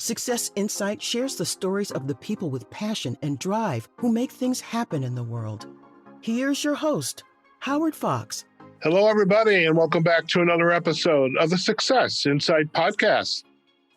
Success Insight shares the stories of the people with passion and drive who make things happen in the world. Here's your host, Howard Fox. Hello, everybody, and welcome back to another episode of the Success Insight podcast.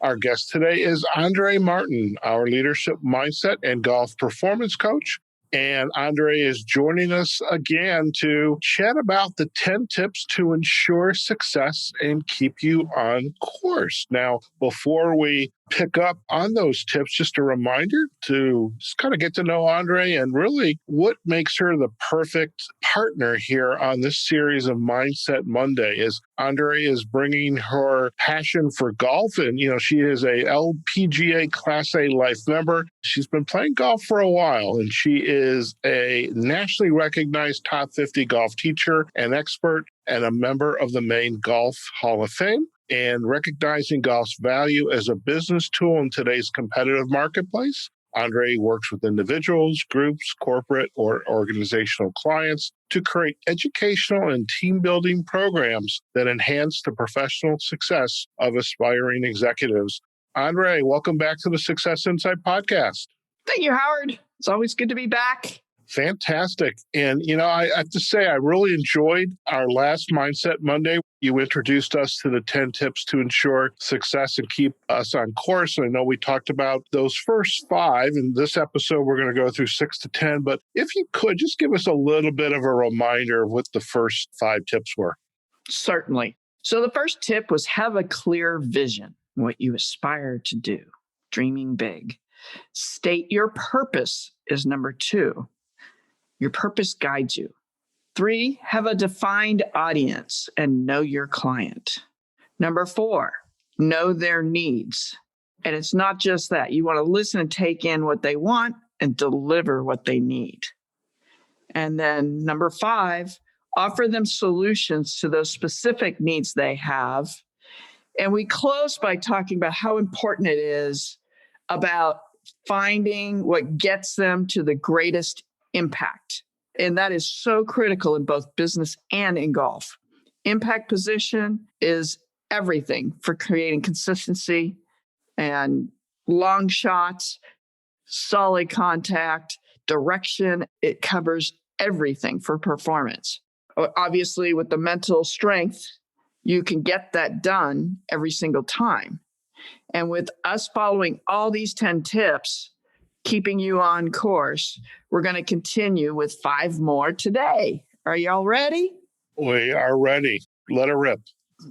Our guest today is Andrée Martin, our leadership mindset and golf performance coach. And Andrée is joining us again to chat about the 10 tips to ensure success and keep you on course. Now, before we pick up on those tips, just a reminder to just kind of get to know Andrée and really what makes her the perfect partner here on this series of Mindset Monday is Andrée is bringing her passion for golf. And, she is a LPGA Class A life member. She's been playing golf for a while, and she is a nationally recognized top 50 golf teacher and expert and a member of the Maine Golf Hall of Fame. And recognizing golf's value as a business tool in today's competitive marketplace, Andrée works with individuals, groups, corporate, or organizational clients to create educational and team-building programs that enhance the professional success of aspiring executives. Andrée, welcome back to the Success Insight podcast. Thank you, Howard. It's always good to be back. Fantastic. And, I have to say, I really enjoyed our last Mindset Monday. You introduced us to the 10 tips to ensure success and keep us on course. And I know we talked about those first 5. In this episode, we're going to go through 6 to 10. But if you could, just give us a little bit of a reminder of what the first 5 tips were. Certainly. So the first tip was have a clear vision, what you aspire to do, dreaming big. State your purpose is number 2. Your purpose guides you. 3, have a defined audience and know your client. Number 4, know their needs. And it's not just that. You want to listen and take in what they want and deliver what they need. And then number 5, offer them solutions to those specific needs they have. And we close by talking about how important it is about finding what gets them to the greatest impact. And that is so critical in both business and in golf. Impact position is everything for creating consistency and long shots, solid contact, direction. It covers everything for performance. Obviously, with the mental strength, you can get that done every single time. And with us following all these 10 tips, keeping you on course, we're going to continue with 5 more today. Are y'all ready? We are ready. Let it rip.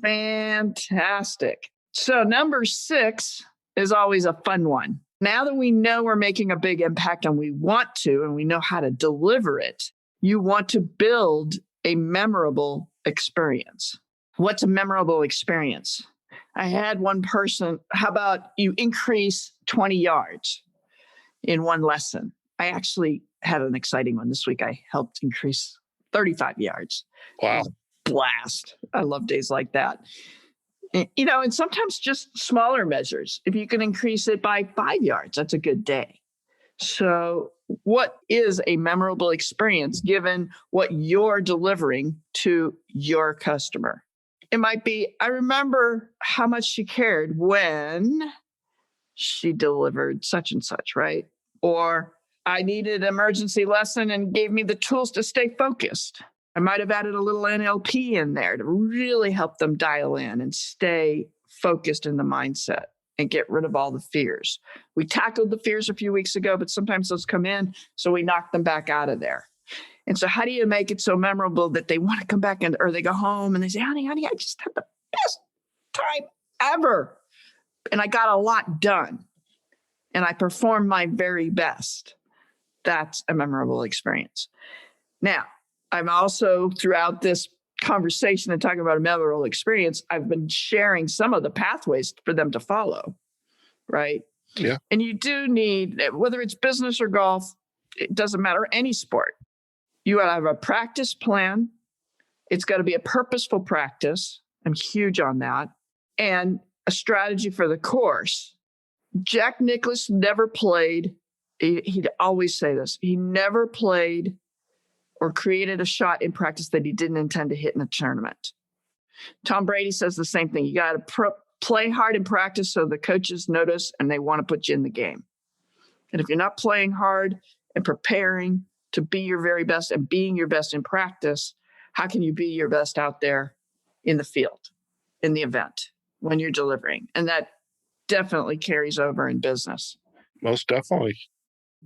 Fantastic. So number 6 is always a fun one. Now that we know we're making a big impact and we want to, and we know how to deliver it, you want to build a memorable experience. What's a memorable experience? I had one person, how about you increase 20 yards in one lesson? I actually had an exciting one this week. I helped increase 35 yards. Wow. Blast. I love days like that. And sometimes just smaller measures. If you can increase it by 5 yards, that's a good day. So what is a memorable experience given what you're delivering to your customer? It might be, I remember how much she cared when she delivered such and such, right? Or I needed an emergency lesson and gave me the tools to stay focused. I might have added a little NLP in there to really help them dial in and stay focused in the mindset and get rid of all the fears. We tackled the fears a few weeks ago, but sometimes those come in, so we knock them back out of there. And so how do you make it so memorable that they want to come back or they go home and they say, honey, I just had the best time ever. And I got a lot done. And I performed my very best. That's a memorable experience. Now, I'm also, throughout this conversation and talking about a memorable experience, I've been sharing some of the pathways for them to follow, right? Yeah. And you do need, whether it's business or golf, it doesn't matter, any sport. You got to have a practice plan. It's got to be a purposeful practice. I'm huge on that. And a strategy for the course. Jack Nicklaus never played. He'd always say this. He never played or created a shot in practice that he didn't intend to hit in a tournament. Tom Brady says the same thing. You got to Play hard in practice so the coaches notice and they want to put you in the game. And if you're not playing hard and preparing to be your very best and being your best in practice, how can you be your best out there in the field, in the event, when you're delivering? And that definitely carries over in business. Most definitely.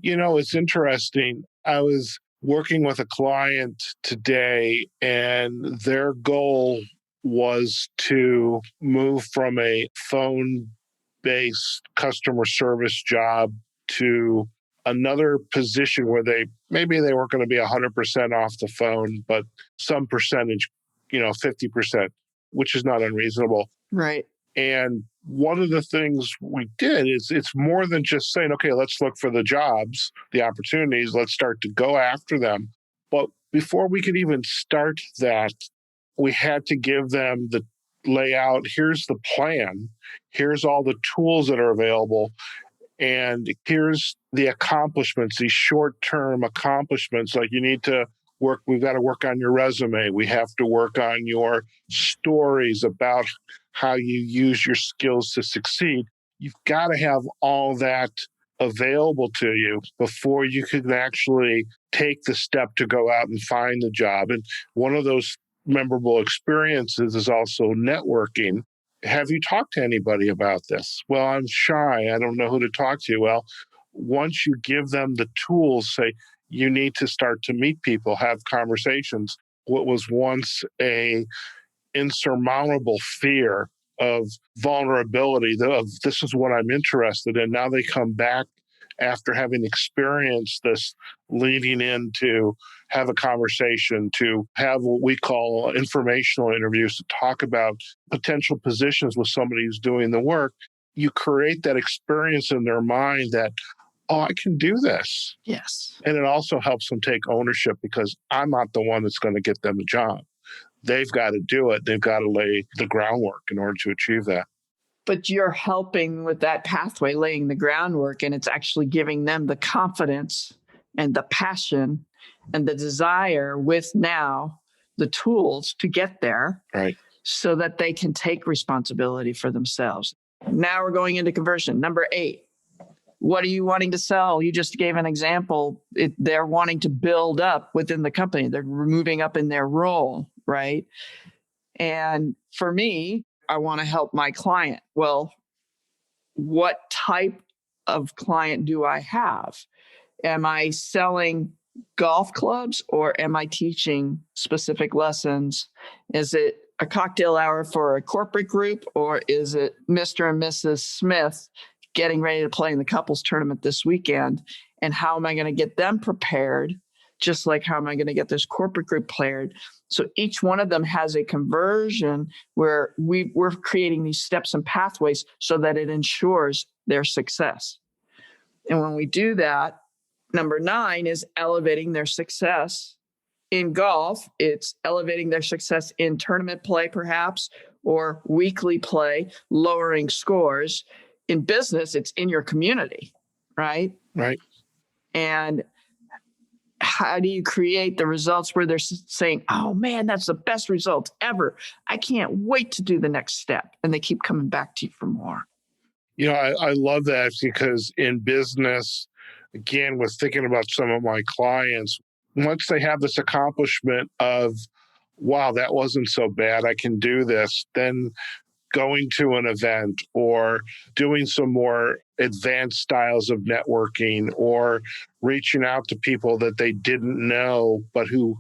It's interesting. I was working with a client today, and their goal was to move from a phone-based customer service job to another position where maybe they weren't going to be 100% off the phone, but some percentage, 50%, which is not unreasonable. Right. And one of the things we did is it's more than just saying, okay, let's look for the jobs, the opportunities, let's start to go after them. But before we could even start that, we had to give them the layout. Here's the plan. Here's all the tools that are available. And here's the accomplishments, these short-term accomplishments. Like we've got to work on your resume. We have to work on your stories about how you use your skills to succeed. You've got to have all that available to you before you can actually take the step to go out and find the job. And one of those memorable experiences is also networking. Have you talked to anybody about this? Well, I'm shy. I don't know who to talk to. Well, once you give them the tools, say, you need to start to meet people, have conversations. What was once a insurmountable fear of vulnerability, of this is what I'm interested in. Now they come back after having experienced this, leading in to have a conversation, to have what we call informational interviews, to talk about potential positions with somebody who's doing the work. You create that experience in their mind that, oh, I can do this. Yes. And it also helps them take ownership because I'm not the one that's going to get them a job. They've got to do it. They've got to lay the groundwork in order to achieve that. But you're helping with that pathway, laying the groundwork, and it's actually giving them the confidence and the passion and the desire with now the tools to get there. Right. So that they can take responsibility for themselves. Now we're going into conversion. Number 8. What are you wanting to sell? You just gave an example. They're wanting to build up within the company. They're moving up in their role, right? And for me, I want to help my client. Well, what type of client do I have? Am I selling golf clubs or am I teaching specific lessons? Is it a cocktail hour for a corporate group or is it Mr. and Mrs. Smith getting ready to play in the couples tournament this weekend? And how am I going to get them prepared? Just like how am I going to get this corporate group prepared? So each one of them has a conversion where we're creating these steps and pathways so that it ensures their success. And when we do that, number 9 is elevating their success. In golf, it's elevating their success in tournament play, perhaps, or weekly play, lowering scores. In business, it's in your community, right? Right. And how do you create the results where they're saying, oh man, that's the best result ever. I can't wait to do the next step. And they keep coming back to you for more. I love that because in business, again, with thinking about some of my clients, once they have this accomplishment of, wow, that wasn't so bad, I can do this, then going to an event or doing some more advanced styles of networking or reaching out to people that they didn't know, but who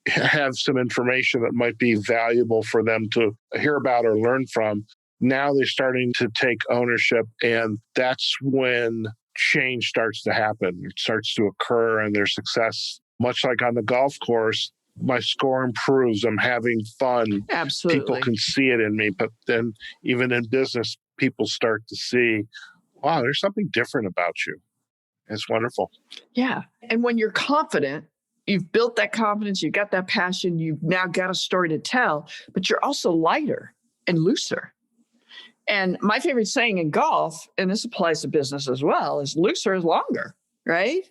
have some information that might be valuable for them to hear about or learn from. Now they're starting to take ownership, and that's when change starts to happen. It starts to occur, and their success, much like on the golf course, my score improves. I'm having fun. Absolutely. People can see it in me. But then even in business, people start to see, wow, there's something different about you. It's wonderful. Yeah. And when you're confident, you've built that confidence, you've got that passion, you've now got a story to tell, but you're also lighter and looser. And my favorite saying in golf, and this applies to business as well, is looser is longer, right?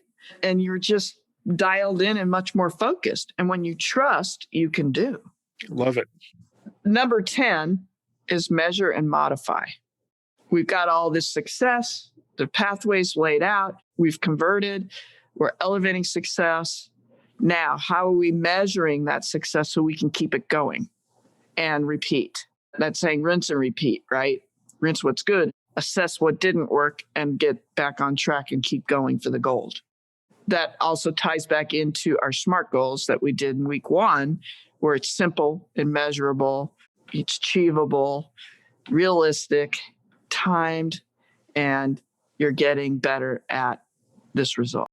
And you're just dialed in and much more focused. And when you trust, you can do. Love it. Number 10, is measure and modify. We've got all this success, the pathways laid out, we've converted, we're elevating success. Now, how are we measuring that success so we can keep it going and repeat? That's saying rinse and repeat, right? Rinse what's good, assess what didn't work, and get back on track and keep going for the gold. That also ties back into our SMART goals that we did in week 1, where it's simple and measurable, it's achievable, realistic, timed, and you're getting better at this result.